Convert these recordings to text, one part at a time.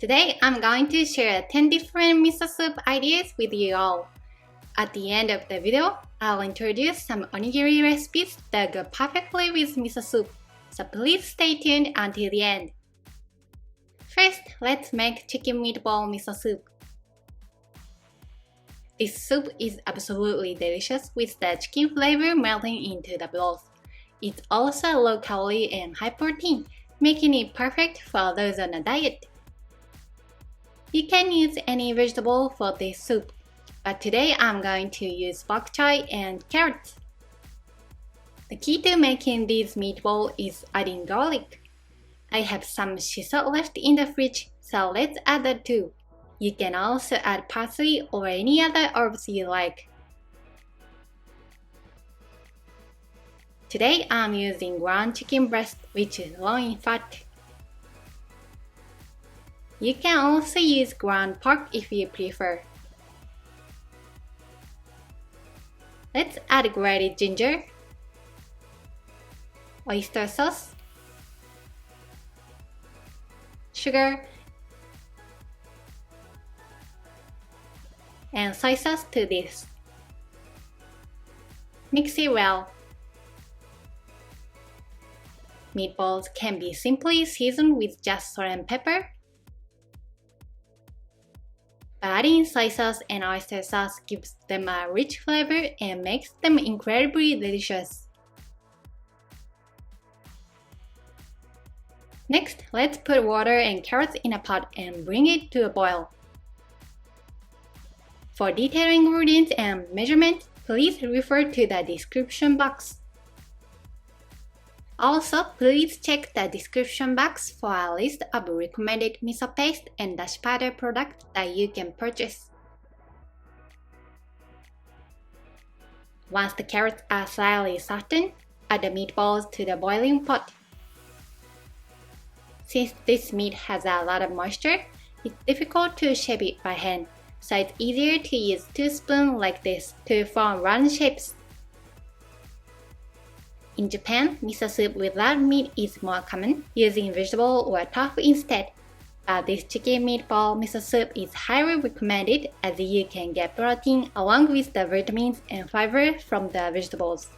Today, I'm going to share 10 different miso soup ideas with you all. At the end of the video, I'll introduce some onigiri recipes that go perfectly with miso soup, so please stay tuned until the end. First, let's make chicken meatball miso soup. This soup is absolutely delicious with the chicken flavor melting into the broth. It's also low calorie and high protein, making it perfect for those on a diet. You can use any vegetable for this soup, but today I'm going to use bok choy and carrots. The key to making this meatball is adding garlic. I have some shiso left in the fridge, so let's add that too. You can also add parsley or any other herbs you like. Today I'm using ground chicken breast, which is low in fat. You can also use ground pork if you prefer. Let's add grated ginger, oyster sauce, sugar, and soy sauce to this. Mix it well. Meatballs can be simply seasoned with just salt and pepper. Adding soy sauce and oyster sauce gives them a rich flavor and makes them incredibly delicious. Next, let's put water and carrots in a pot and bring it to a boil. For detailed ingredients and measurements, please refer to the description box. Also, please check the description box for a list of recommended miso paste and dashi powder products that you can purchase. Once the carrots are slightly softened, add the meatballs to the boiling pot. Since this meat has a lot of moisture, it's difficult to shape it by hand, so it's easier to use 2 spoons like this to form round shapes. In Japan, miso soup without meat is more common, using vegetable or tofu instead. But this chicken meatball miso soup is highly recommended as you can get protein along with the vitamins and fiber from the vegetables.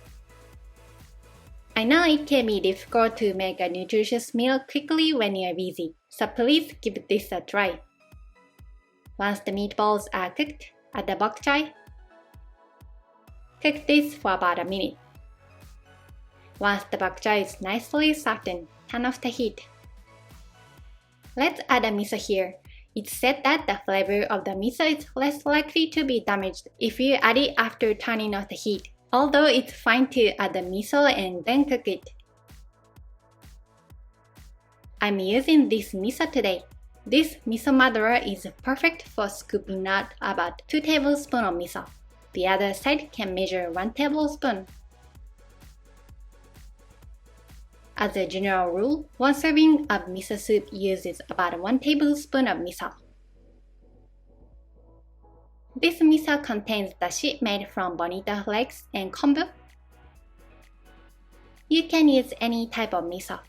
I know it can be difficult to make a nutritious meal quickly when you're busy, so please give this a try. Once the meatballs are cooked, add the bok choy. Cook this for about a minute. Once the bok choy is nicely softened, turn off the heat. Let's add the miso here. It's said that the flavor of the miso is less likely to be damaged if you add it after turning off the heat, although it's fine to add the miso and then cook it. I'm using this miso today. This miso madara is perfect for scooping out about 2 tablespoons of miso. The other side can measure 1 tablespoon. As a general rule, 1 serving of miso soup uses about 1 tablespoon of miso. This miso contains dashi made from bonito flakes and kombu. You can use any type of miso.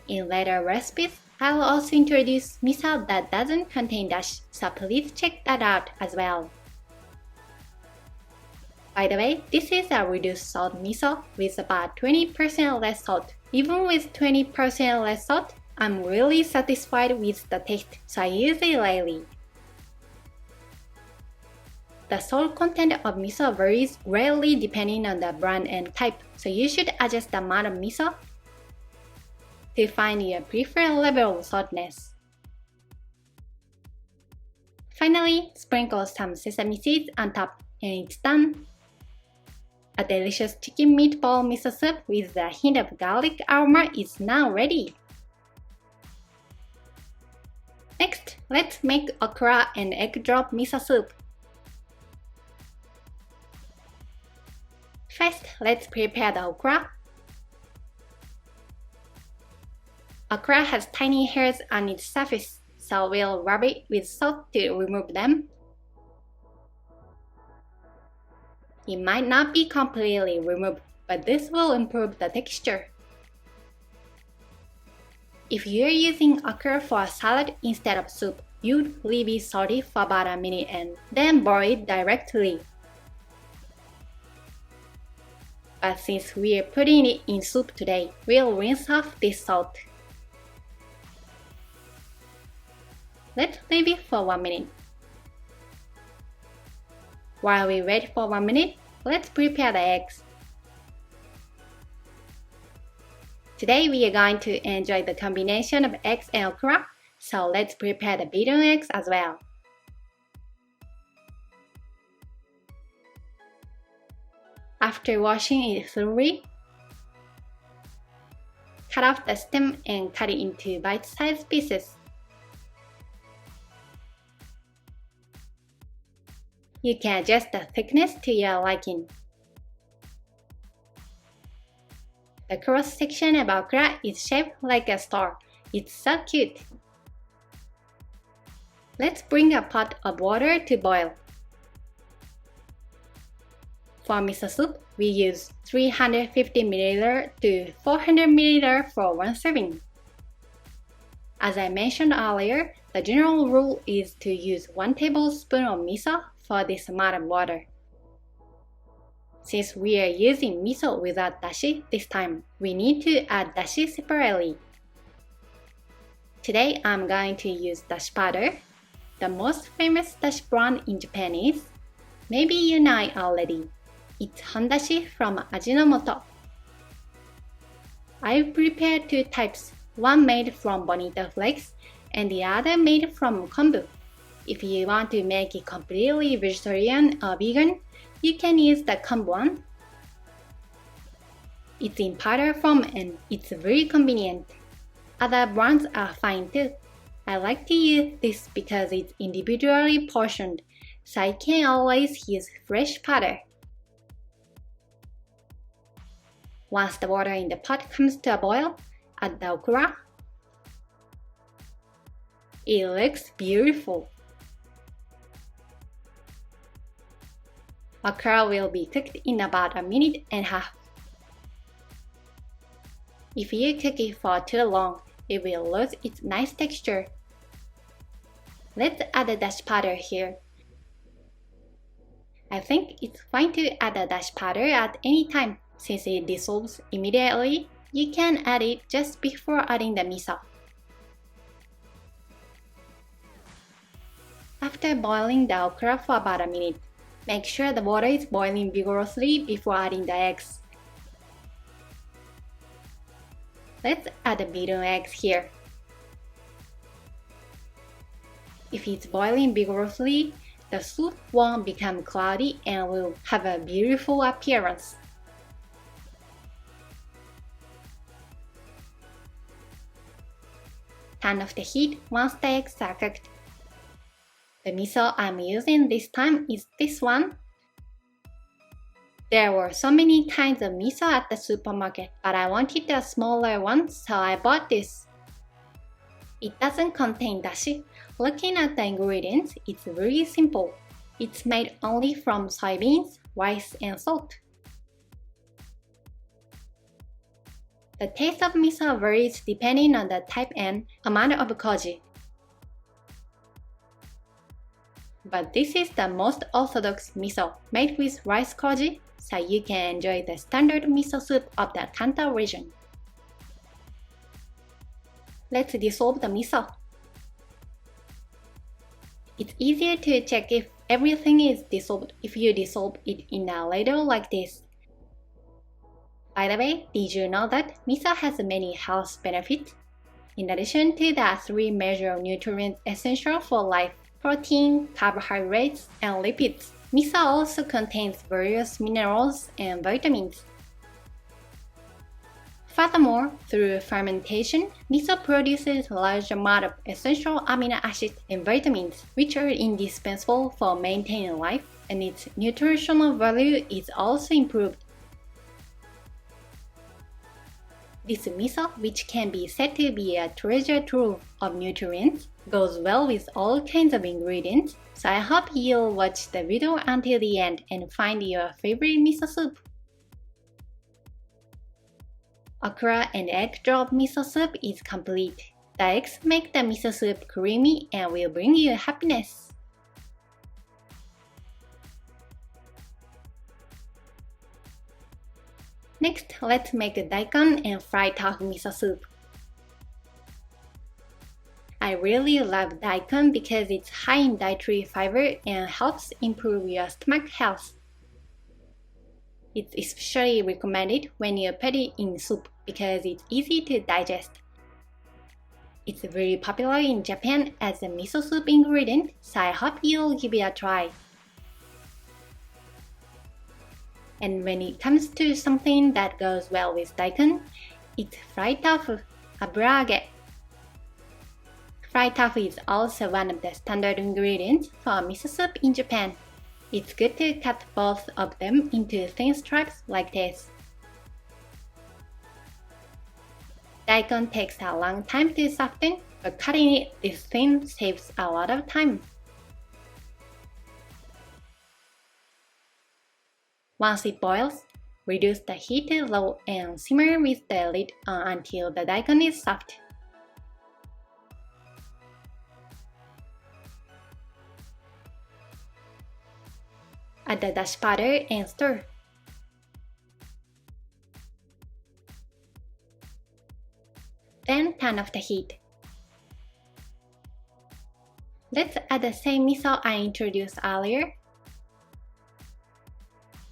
In later recipes, I'll also introduce miso that doesn't contain dashi, so please check that out as well. By the way, this is a reduced salt miso with about 20% less salt. Even with 20% less salt, I'm really satisfied with the taste, so I use it lightly. The salt content of miso varies greatly depending on the brand and type, so you should adjust the amount of miso to find your preferred level of saltness. Finally, sprinkle some sesame seeds on top, and it's done! A delicious chicken meatball miso soup with a hint of garlic aroma is now ready! Next, let's make okra and egg drop miso soup. First, let's prepare the okra. Okra has tiny hairs on its surface, so we'll rub it with salt to remove them. It might not be completely removed, but this will improve the texture. If you're using okra for a salad instead of soup, you'd leave it salty for about a minute and then boil it directly. But since we're putting it in soup today, we'll rinse off this salt. Let's leave it for 1 minute. While we wait for 1 minute, let's prepare the eggs. Today we are going to enjoy the combination of eggs and okra, so let's prepare the beaten eggs as well. After washing it thoroughly, cut off the stem and cut it into bite-sized pieces. You can adjust the thickness to your liking. The cross-section of okra is shaped like a star. It's so cute. Let's bring a pot of water to boil. For miso soup, we use 350 ml to 400 ml for one serving. As I mentioned earlier, the general rule is to use 1 tablespoon of miso for this amount of water. Since we are using miso without dashi this time, we need to add dashi separately. Today I'm going to use dashi powder. The most famous dashi brand in Japan is, maybe you know it already, it's Hondashi from Ajinomoto. I've prepared 2 types, one made from bonito flakes and the other made from kombu. If you want to make it completely vegetarian or vegan, you can use the kombu one. It's in powder form and it's very convenient. Other brands are fine too. I like to use this because it's individually portioned, so I can always use fresh powder. Once the water in the pot comes to a boil, add the okra. It looks beautiful. Okra will be cooked in about a minute and a half. If you cook it for too long, it will lose its nice texture. Let's add the dashi powder here. I think it's fine to add the dashi powder at any time. Since it dissolves immediately, you can add it just before adding the miso. After boiling the okra for about a minute, make sure the water is boiling vigorously before adding the eggs. Let's add the beaten eggs here. If it's boiling vigorously, the soup won't become cloudy and will have a beautiful appearance. Turn off the heat once the eggs are cooked. The miso I'm using this time is this one. There were so many kinds of miso at the supermarket, but I wanted a smaller one, so I bought this. It doesn't contain dashi. Looking at the ingredients, it's very simple. It's made only from soybeans, rice, and salt. The taste of miso varies depending on the type and amount of koji. But this is the most orthodox miso, made with rice koji, so you can enjoy the standard miso soup of the Kanto region. Let's dissolve the miso. It's easier to check if everything is dissolved if you dissolve it in a ladle like this. By the way, did you know that miso has many health benefits? In addition to the 3 major nutrients essential for life, protein, carbohydrates, and lipids, miso also contains various minerals and vitamins. Furthermore, through fermentation, miso produces a large amount of essential amino acids and vitamins, which are indispensable for maintaining life, and its nutritional value is also improved. This miso, which can be said to be a treasure trove of nutrients, goes well with all kinds of ingredients, so I hope you'll watch the video until the end and find your favorite miso soup. Okra and egg drop miso soup is complete. The eggs make the miso soup creamy and will bring you happiness. Next, let's make a daikon and fried tofu miso soup. I really love daikon because it's high in dietary fiber and helps improve your stomach health. It's especially recommended when you put it in soup because it's easy to digest. It's very popular in Japan as a miso soup ingredient, so I hope you'll give it a try. And when it comes to something that goes well with daikon, it's fried tofu, aburage. Fried tofu is also one of the standard ingredients for miso soup in Japan. It's good to cut both of them into thin stripes like this. Daikon takes a long time to soften, but cutting it this thin saves a lot of time. Once it boils, reduce the heat to low and simmer with the lid on until the daikon is soft. Add the dashi powder and stir. Then turn off the heat. Let's add the same miso I introduced earlier.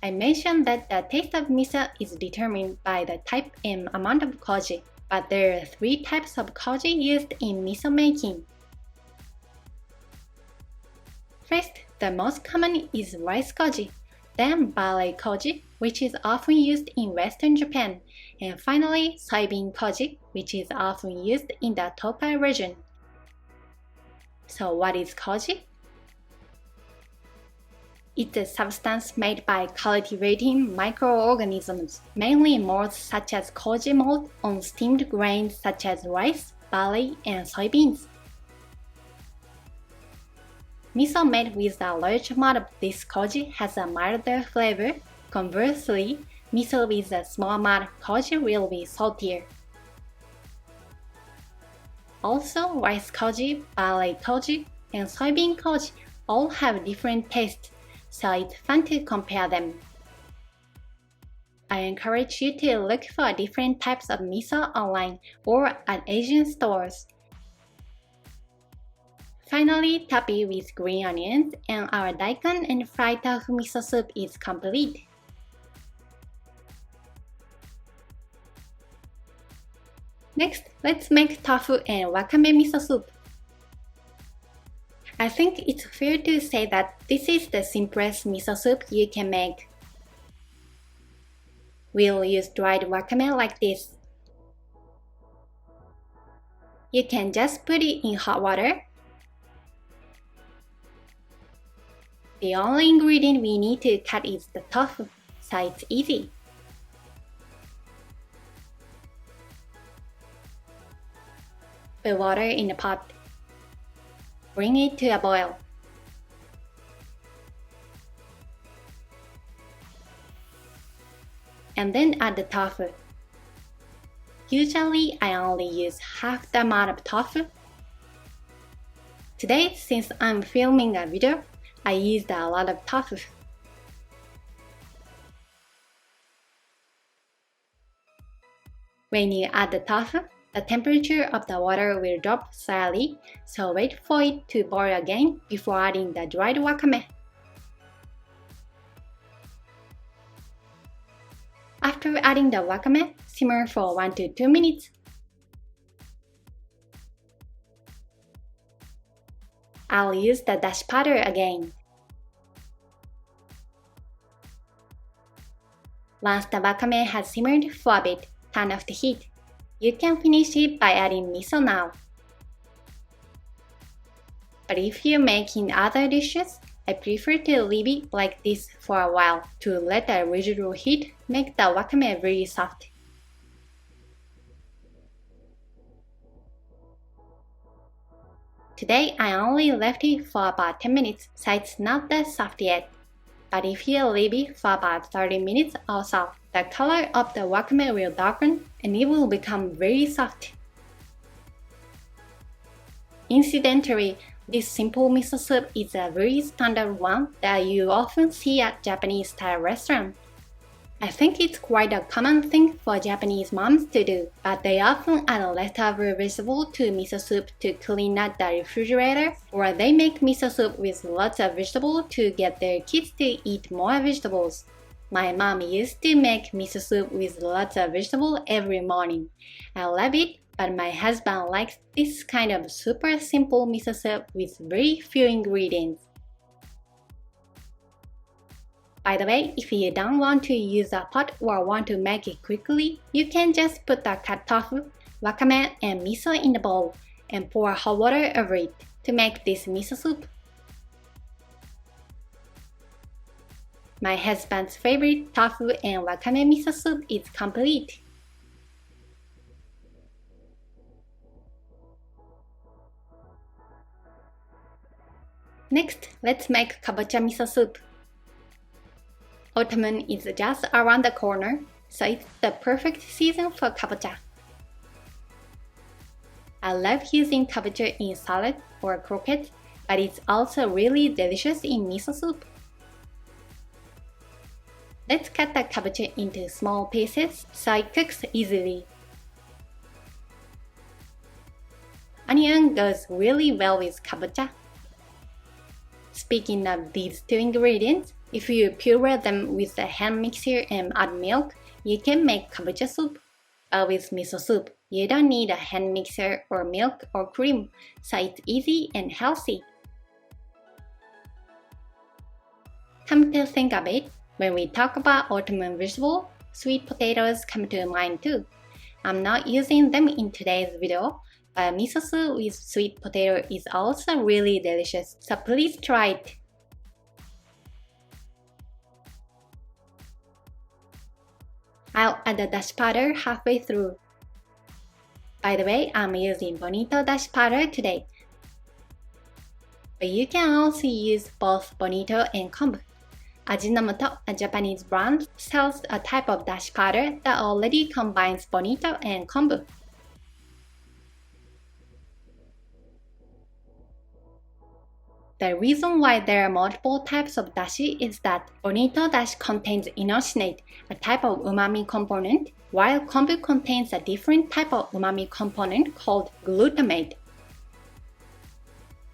I mentioned that the taste of miso is determined by the type and amount of koji, but there are 3 types of koji used in miso making. First, the most common is rice koji, then barley koji, which is often used in Western Japan, and finally soybean koji, which is often used in the Tokai region. So what is koji? It's a substance made by cultivating microorganisms, mainly molds such as koji mold on steamed grains such as rice, barley, and soybeans. Miso made with a large amount of this koji has a milder flavor. Conversely, miso with a small amount of koji will be saltier. Also, rice koji, barley koji, and soybean koji all have different tastes, so it's fun to compare them. I encourage you to look for different types of miso online or at Asian stores. Finally, top it with green onions and our daikon and fried tofu miso soup is complete. Next, let's make tofu and wakame miso soup. I think it's fair to say that this is the simplest miso soup you can make. We'll use dried wakame like this. You can just put it in hot water. The only ingredient we need to cut is the tofu, so it's easy. Put water in the pot. Bring it to a boil. And then add the tofu. Usually, I only use half the amount of tofu. Today, since I'm filming a video, I used a lot of tofu. When you add the tofu, the temperature of the water will drop slightly, so wait for it to boil again before adding the dried wakame. After adding the wakame, simmer for 1 to 2 minutes. I'll use the dashi powder again. Once the wakame has simmered for a bit, turn off the heat. You can finish it by adding miso now. But if you're making other dishes, I prefer to leave it like this for a while to let the residual heat make the wakame very soft. Today I only left it for about 10 minutes, so it's not that soft yet. But if you leave it for about 30 minutes or so, The color of the wakame will darken and it will become very soft. Incidentally, this simple miso soup is a very standard one that you often see at Japanese-style restaurants. I think it's quite a common thing for Japanese moms to do, but they often add leftover vegetable to miso soup to clean out the refrigerator, or they make miso soup with lots of vegetable to get their kids to eat more vegetables. My mom used to make miso soup with lots of vegetable every morning. I love it, but my husband likes this kind of super simple miso soup with very few ingredients. By the way, if you don't want to use a pot or want to make it quickly, you can just put the cut tofu, wakame, and miso in the bowl and pour hot water over it to make this miso soup. My husband's favorite tofu and wakame miso soup is complete. Next, let's make kabocha miso soup. Autumn is just around the corner, so it's the perfect season for kabocha. I love using kabocha in salad or croquette, but it's also really delicious in miso soup. Let's cut the kabocha into small pieces so it cooks easily. Onion goes really well with kabocha. Speaking of these two ingredients, if you puree them with a hand mixer and add milk, you can make kabocha soup. But with miso soup, you don't need a hand mixer or milk or cream, so it's easy and healthy. Come to think of it, when we talk about autumn vegetable, sweet potatoes come to mind too. I'm not using them in today's video, but miso soup with sweet potato is also really delicious, so please try it. I'll add the dashi powder halfway through. By the way, I'm using bonito dashi powder today. But you can also use both bonito and kombu. Ajinomoto, a Japanese brand, sells a type of dashi powder that already combines bonito and kombu. The reason why there are multiple types of dashi is that bonito dashi contains inosinate, a type of umami component, while kombu contains a different type of umami component called glutamate.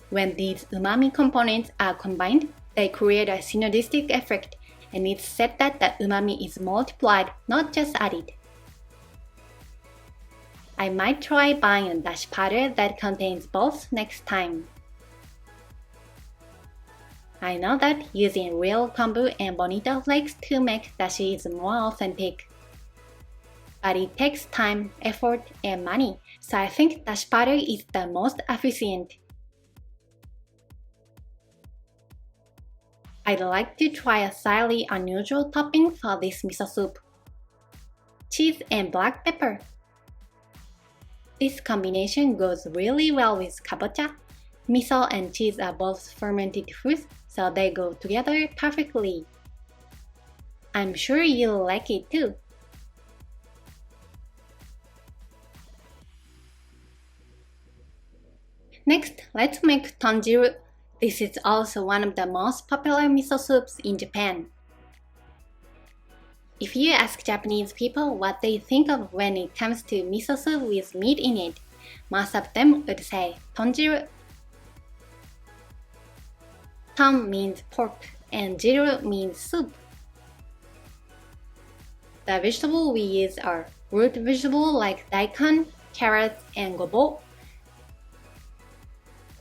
When these umami components are combined, they create a synergistic effect, and it's said that the umami is multiplied, not just added. I might try buying a dashi powder that contains both next time. I know that using real kombu and bonito flakes to make dashi is more authentic. But it takes time, effort, and money, so I think dashi powder is the most efficient. I'd like to try a slightly unusual topping for this miso soup. Cheese and black pepper. This combination goes really well with kabocha. Miso and cheese are both fermented foods, so they go together perfectly. I'm sure you'll like it too. Next, let's make Tonjiru. This is also one of the most popular miso soups in Japan. If you ask Japanese people what they think of when it comes to miso soup with meat in it, most of them would say Tonjiru. Ton means pork and jiru means soup. The vegetables we use are root vegetables like daikon, carrots, and gobo.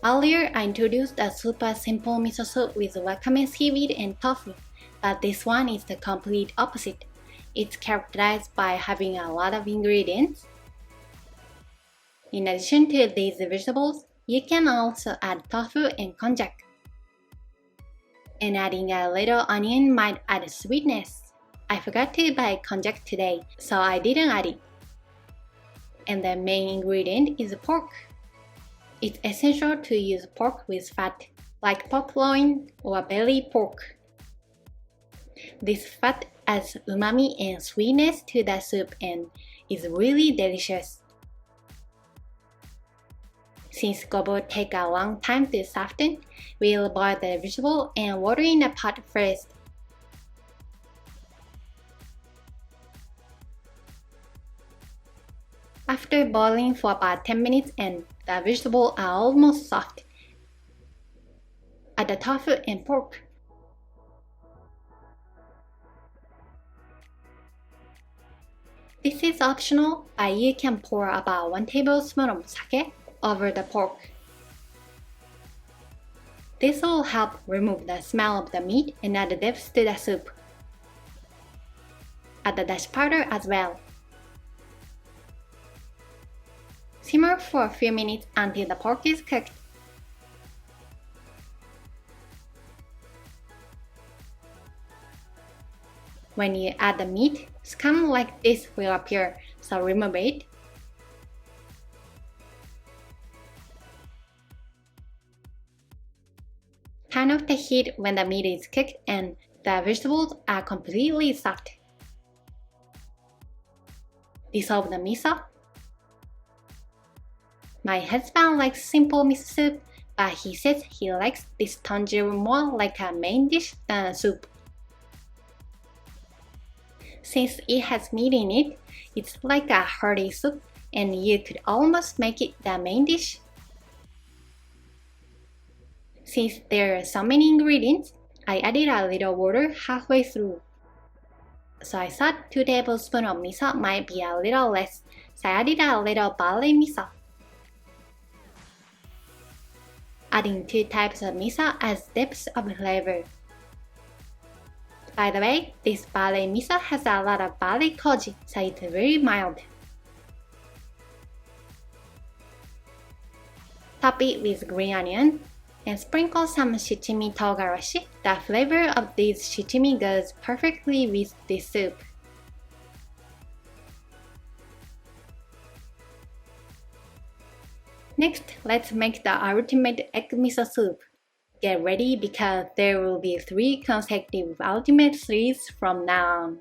Earlier, I introduced a super simple miso soup with wakame seaweed and tofu, but this one is the complete opposite. It's characterized by having a lot of ingredients. In addition to these vegetables, you can also add tofu and konjac. And adding a little onion might add sweetness. I forgot to buy konjac today, so I didn't add it. And the main ingredient is pork. It's essential to use pork with fat, like pork loin or belly pork. This fat adds umami and sweetness to the soup and is really delicious. Since gobo take a long time to soften, we'll boil the vegetable and water in the pot first. After boiling for about 10 minutes and the vegetables are almost soft, add the tofu and pork. This is optional, but you can pour about 1 tablespoon of sake over the pork. This will help remove the smell of the meat and add depth to the soup. Add the dashi powder as well. Simmer for a few minutes until the pork is cooked. When you add the meat, scum like this will appear, so remove it. Turn off the heat when the meat is cooked and the vegetables are completely soft. Dissolve the miso. My husband likes simple miso soup, but he says he likes this tonjiru more like a main dish than a soup. Since it has meat in it, it's like a hearty soup and you could almost make it the main dish. Since there are so many ingredients, I added a little water halfway through. So I thought 2 tablespoons of miso might be a little less, so I added a little barley miso. Adding 2 types of miso adds depth of flavor. By the way, this barley miso has a lot of barley koji, so it's very mild. Top it with green onion and sprinkle some shichimi togarashi. The flavor of this shichimi goes perfectly with this soup. Next, let's make the ultimate egg miso soup. Get ready because there will be 3 consecutive ultimate threes from now on.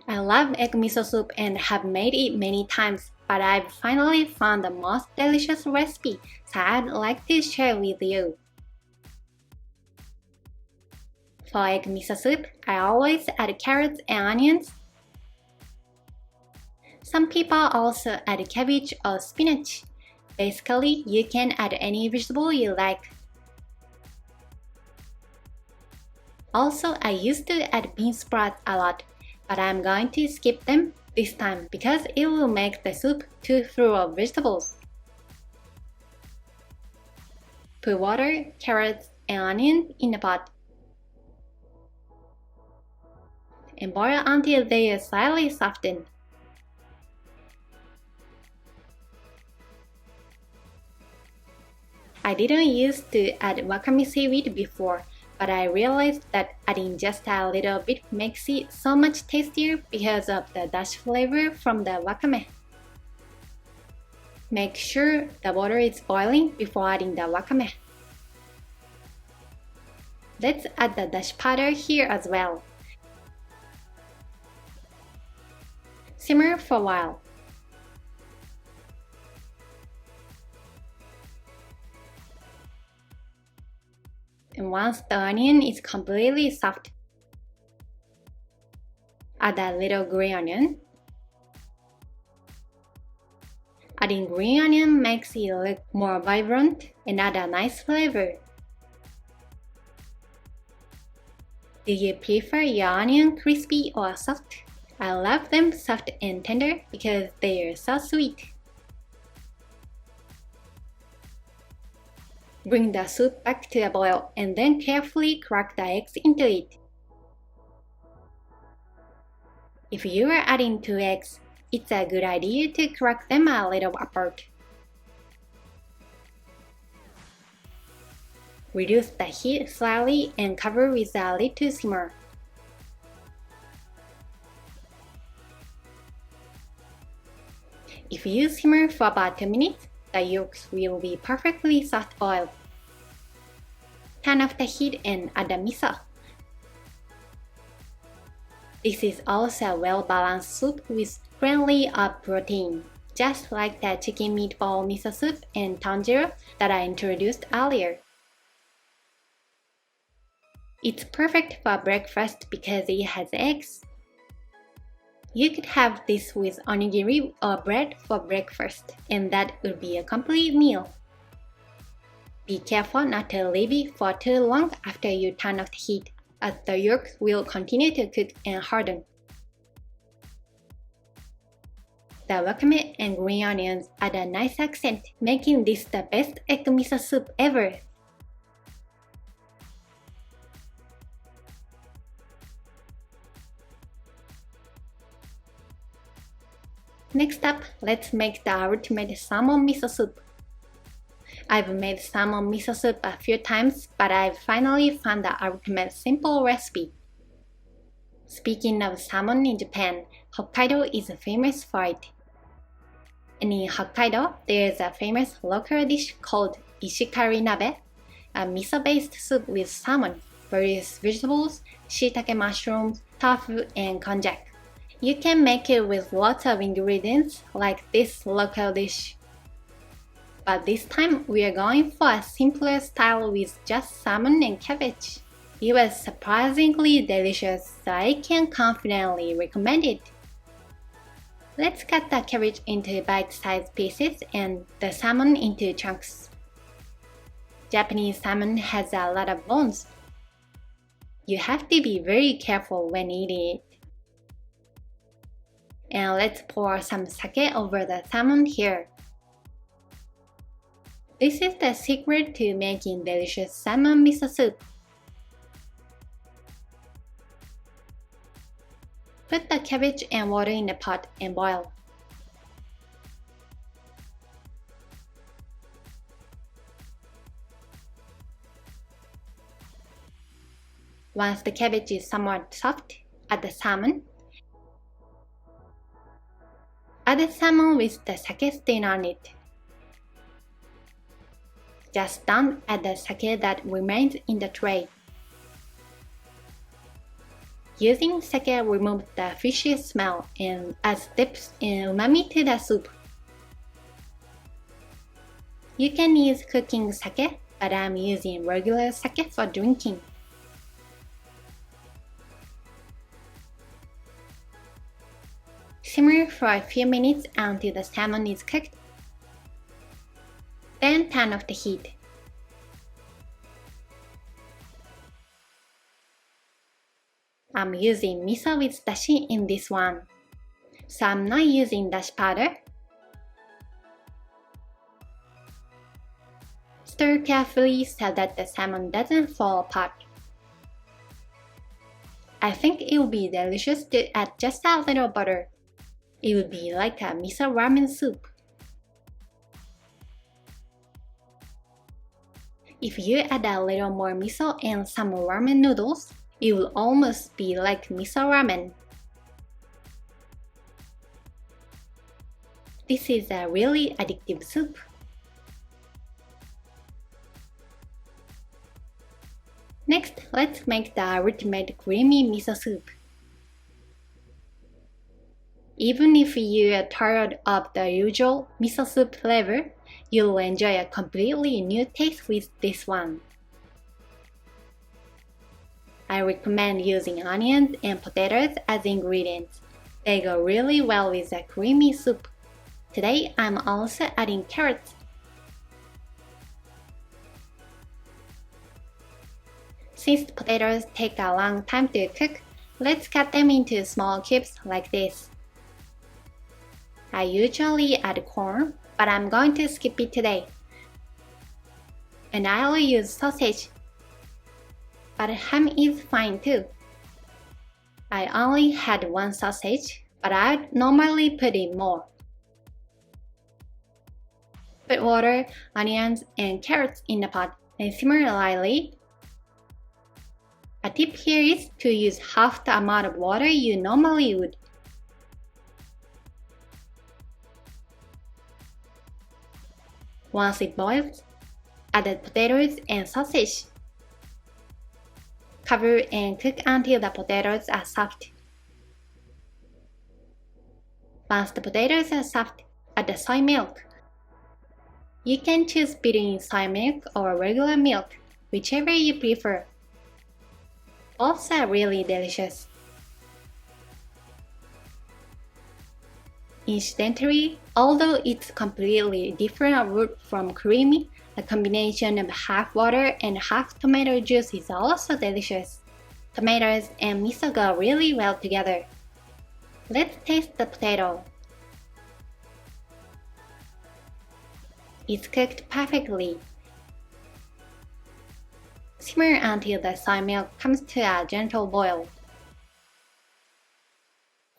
I love egg miso soup and have made it many times, but I've finally found the most delicious recipe, so I'd like to share with you. For egg miso soup, I always add carrots and onions. Some people also add cabbage or spinach. Basically, you can add any vegetable you like. Also, I used to add bean sprouts a lot, but I'm going to skip them this time because it will make the soup too full of vegetables. Put water, carrots, and onion in the pot. And boil until they are slightly softened. I didn't used to add wakame seaweed before, but I realized that adding just a little bit makes it so much tastier because of the dashi flavor from the wakame. Make sure the water is boiling before adding the wakame. Let's add the dashi powder here as well. Simmer for a while. And once the onion is completely soft, add a little green onion. Adding green onion makes it look more vibrant and add a nice flavor. Do you prefer your onion crispy or soft? I love them soft and tender because they are so sweet. Bring the soup back to a boil and then carefully crack the eggs into it. If you are adding 2 eggs, it's a good idea to crack them a little apart. Reduce the heat slightly and cover with a lid to simmer. If you simmer for about 2 minutes, the yolks will be perfectly soft boiled. Turn off the heat and add the miso. This is also a well-balanced soup with plenty of protein, just like the chicken meatball miso soup and Tonjiru that I introduced earlier. It's perfect for breakfast because it has eggs. You could have this with onigiri or bread for breakfast, and that would be a complete meal. Be careful not to leave it for too long after you turn off the heat, as the yolk will continue to cook and harden. The wakame and green onions add a nice accent, making this the best egg miso soup ever. Next up, let's make the ultimate salmon miso soup. I've made salmon miso soup a few times, but I've finally found the ultimate simple recipe. Speaking of salmon in Japan, Hokkaido is famous for it. And in Hokkaido, there is a famous local dish called ishikari nabe, a miso-based soup with salmon, various vegetables, shiitake mushrooms, tofu, and konjac. You can make it with lots of ingredients like this local dish. But this time we are going for a simpler style with just salmon and cabbage. It was surprisingly delicious, so I can confidently recommend it. Let's cut the cabbage into bite-sized pieces and the salmon into chunks. Japanese salmon has a lot of bones. You have to be very careful when eating it. And let's pour some sake over the salmon here. This is the secret to making delicious salmon miso soup. Put the cabbage and water in the pot and boil. Once the cabbage is somewhat soft, add the salmon. Add the salmon with the sake stain on it. Just don't add the sake that remains in the tray. Using sake removes the fishy smell and adds depth and umami to the soup. You can use cooking sake, but I'm using regular sake for drinking. Simmer for a few minutes until the salmon is cooked. Then turn off the heat. I'm using miso with dashi in this one, so I'm not using dashi powder. Stir carefully so that the salmon doesn't fall apart. I think it would be delicious to add just a little butter. It would be like a miso ramen soup. If you add a little more miso and some ramen noodles, it will almost be like miso ramen. This is a really addictive soup. Next, let's make the ultimate creamy miso soup. Even if you are tired of the usual miso soup flavor, you'll enjoy a completely new taste with this one. I recommend using onions and potatoes as ingredients. They go really well with a creamy soup. Today, I'm also adding carrots. Since potatoes take a long time to cook, let's cut them into small cubes like this. I usually add corn, but I'm going to skip it today. And I'll use sausage, but ham is fine too. I only had one sausage, but I'd normally put in more. Put water, onions, and carrots in the pot and simmer lightly. A tip here is to use half the amount of water you normally would. Once it boils, add the potatoes and sausage. Cover and cook until the potatoes are soft. Once the potatoes are soft, add the soy milk. You can choose between soy milk or regular milk, whichever you prefer. Both are really delicious. Incidentally, although it's completely different root from creamy, the combination of half water and half tomato juice is also delicious. Tomatoes and miso go really well together. Let's taste the potato. It's cooked perfectly. Simmer until the soy milk comes to a gentle boil.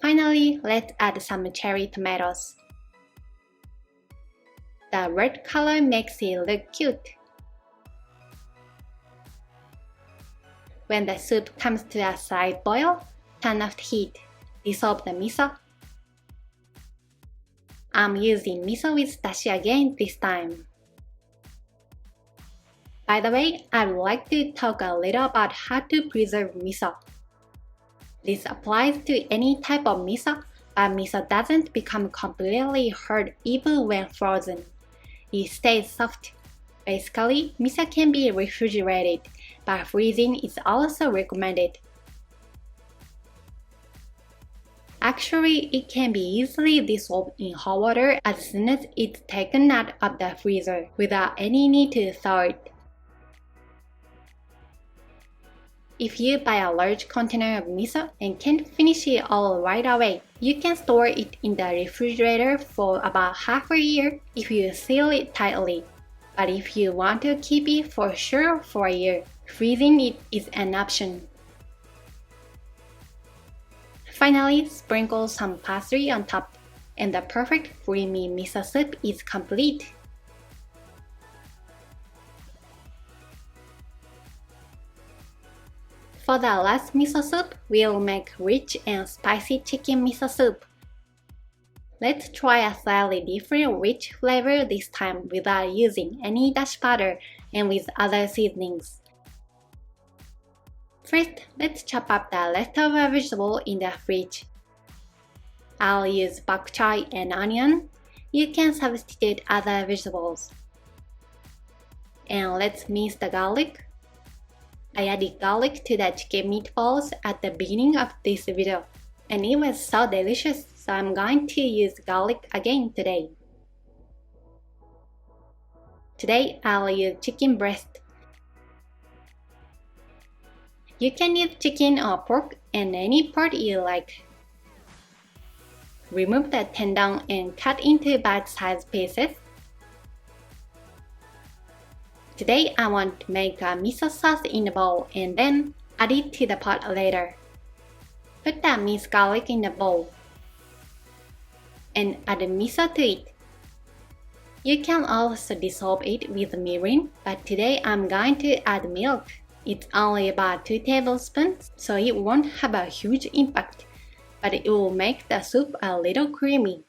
Finally, let's add some cherry tomatoes. The red color makes it look cute. When the soup comes to a slight boil, turn off the heat. Dissolve the miso. I'm using miso with dashi again this time. By the way, I would like to talk a little about how to preserve miso. This applies to any type of miso, but miso doesn't become completely hard even when frozen. It stays soft. Basically, miso can be refrigerated, but freezing is also recommended. Actually, it can be easily dissolved in hot water as soon as it's taken out of the freezer without any need to thaw it. If you buy a large container of miso and can't finish it all right away, you can store it in the refrigerator for about half a year if you seal it tightly. But if you want to keep it for sure for a year, freezing it is an option. Finally, sprinkle some parsley on top, and the perfect creamy miso soup is complete. For the last miso soup, we'll make rich and spicy chicken miso soup. Let's try a slightly different rich flavor this time without using any dashi powder and with other seasonings. First, let's chop up the leftover vegetable in the fridge. I'll use bok choy and onion. You can substitute other vegetables. And let's mince the garlic. I added garlic to the chicken meatballs at the beginning of this video, and it was so delicious, so I'm going to use garlic again today. Today, I'll use chicken breast. You can use chicken or pork and any part you like. Remove the tendon and cut into bite-sized pieces. Today I want to make a miso sauce in a bowl and then add it to the pot later. Put the minced garlic in the bowl and add miso to it. You can also dissolve it with mirin, but today I'm going to add milk. It's only about 2 tablespoons, so it won't have a huge impact, but it will make the soup a little creamy.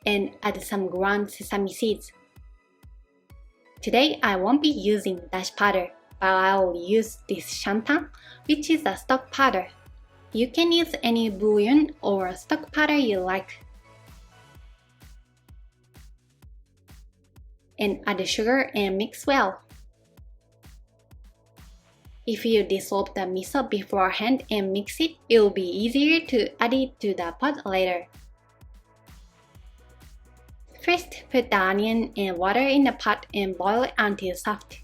And add some ground sesame seeds. Today I won't be using dashi powder, but I will use this shantan, which is a stock powder. You can use any bouillon or stock powder you like. And add sugar and mix well. If you dissolve the miso beforehand and mix it, it will be easier to add it to the pot later. First, put the onion and water in the pot and boil it until soft.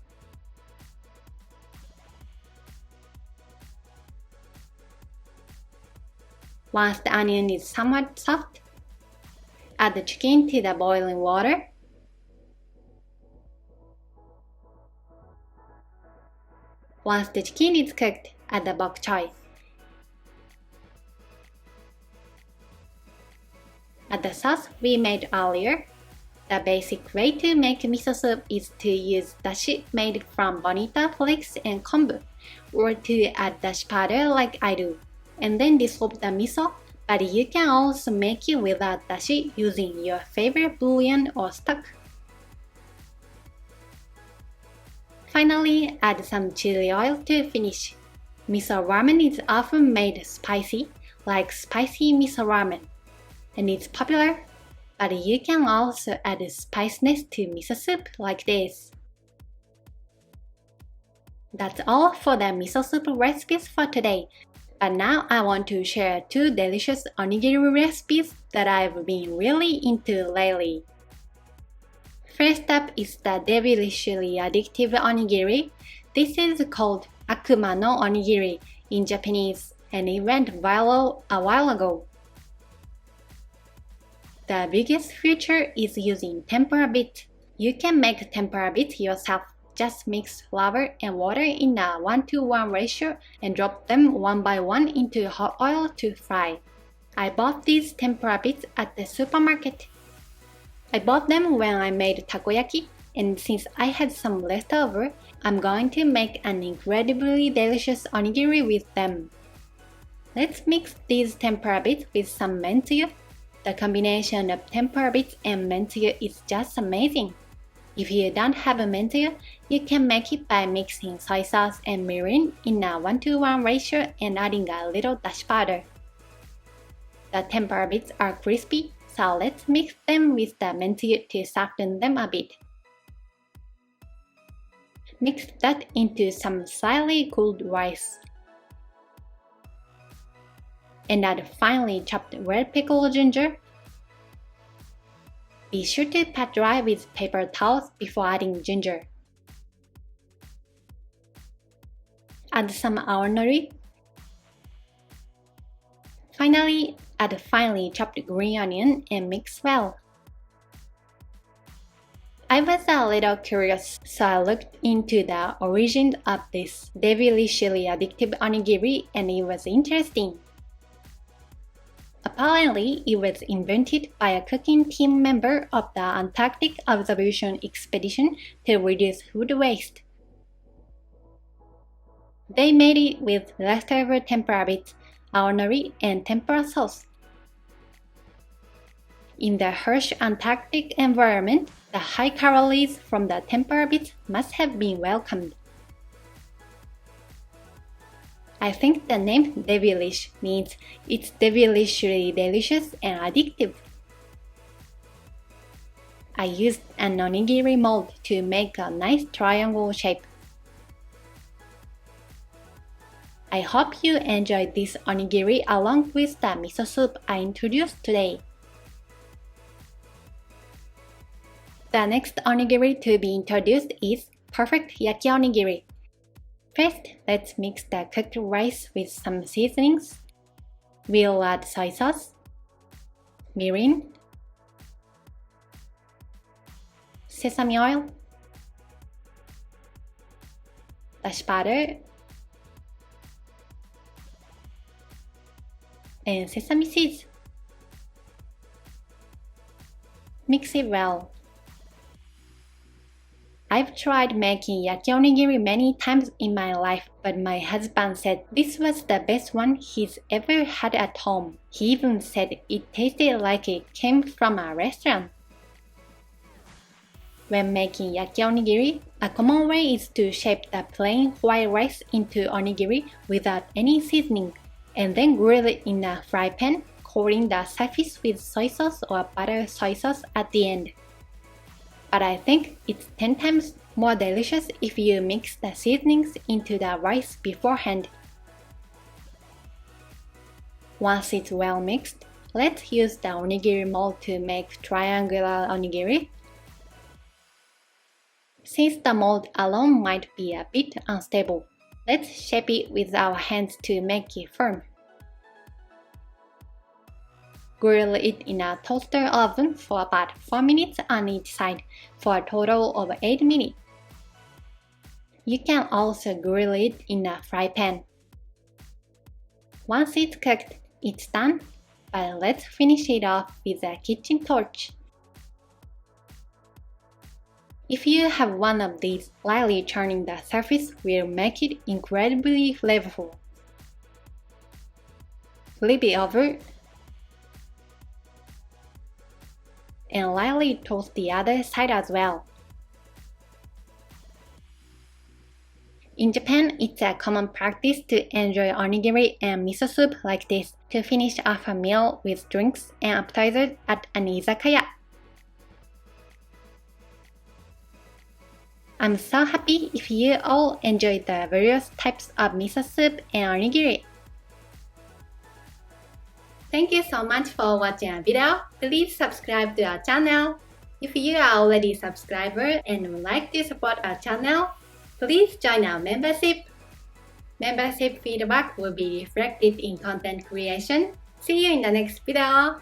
Once the onion is somewhat soft, add the chicken to the boiling water. Once the chicken is cooked, add the bok choy. Add the sauce we made earlier. The basic way to make miso soup is to use dashi made from bonito flakes and kombu, or to add dashi powder like I do, and then dissolve the miso, but you can also make it without dashi using your favorite bouillon or stock. Finally, add some chili oil to finish. Miso ramen is often made spicy, like spicy miso ramen. and it's popular, but you can also add spiciness to miso soup like this. That's all for the miso soup recipes for today. But now I want to share 2 delicious onigiri recipes that I've been really into lately. First up is the Devilishly Addictive Onigiri. This is called Akuma no Onigiri in Japanese, and it went viral a while ago. The biggest feature is using tempura bits. You can make tempura bits yourself. Just mix flour and water in a 1:1 ratio and drop them one by one into hot oil to fry. I bought these tempura bits at the supermarket. I bought them when I made takoyaki, and since I had some left over, I'm going to make an incredibly delicious onigiri with them. Let's mix these tempura bits with some mentsuyu. The combination of tempura bits and mentsuyu is just amazing. If you don't have a mentsuyu, you can make it by mixing soy sauce and mirin in a 1:1 ratio and adding a little dashi powder. The tempura bits are crispy, so let's mix them with the mentsuyu to soften them a bit. Mix that into some slightly cooled rice. And add finely chopped red pickled ginger. Be sure to pat dry with paper towels before adding ginger. Add some aonori. Finally, add finely chopped green onion and mix well. I was a little curious, so I looked into the origin of this Devilishly Addictive Onigiri, and it was interesting. Apparently, it was invented by a cooking team member of the Antarctic Observation Expedition to reduce food waste. They made it with leftover tempura bits, aonori, and tempura sauce. In the harsh Antarctic environment, the high calories from the tempura bits must have been welcomed. I think the name Devilish means it's devilishly delicious and addictive. I used an onigiri mold to make a nice triangle shape. I hope you enjoyed this onigiri along with the miso soup I introduced today. The next onigiri to be introduced is perfect yaki onigiri. First, let's mix the cooked rice with some seasonings. We'll add soy sauce, mirin, sesame oil, dashi powder, and sesame seeds. Mix it well. I've tried making yaki onigiri many times in my life, but my husband said this was the best one he's ever had at home. He even said it tasted like it came from a restaurant. When making yaki onigiri, a common way is to shape the plain white rice into onigiri without any seasoning, and then grill it in a fry pan, coating the surface with soy sauce or butter soy sauce at the end. But I think it's 10 times more delicious if you mix the seasonings into the rice beforehand. Once it's well mixed, let's use the onigiri mold to make triangular onigiri. Since the mold alone might be a bit unstable, let's shape it with our hands to make it firm. Grill it in a toaster oven for about 4 minutes on each side for a total of 8 minutes. You can also grill it in a fry pan. Once it's cooked, it's done, but let's finish it off with a kitchen torch. If you have one of these, lightly turning the surface will make it incredibly flavorful. Flip it over and lightly toast the other side as well. In Japan, it's a common practice to enjoy onigiri and miso soup like this, to finish off a meal with drinks and appetizers at an izakaya. I'm so happy if you all enjoyed the various types of miso soup and onigiri. Thank you so much for watching our video. Please subscribe to our channel. If you are already a subscriber and would like to support our channel, please join our membership. Membership feedback will be reflected in content creation. See you in the next video.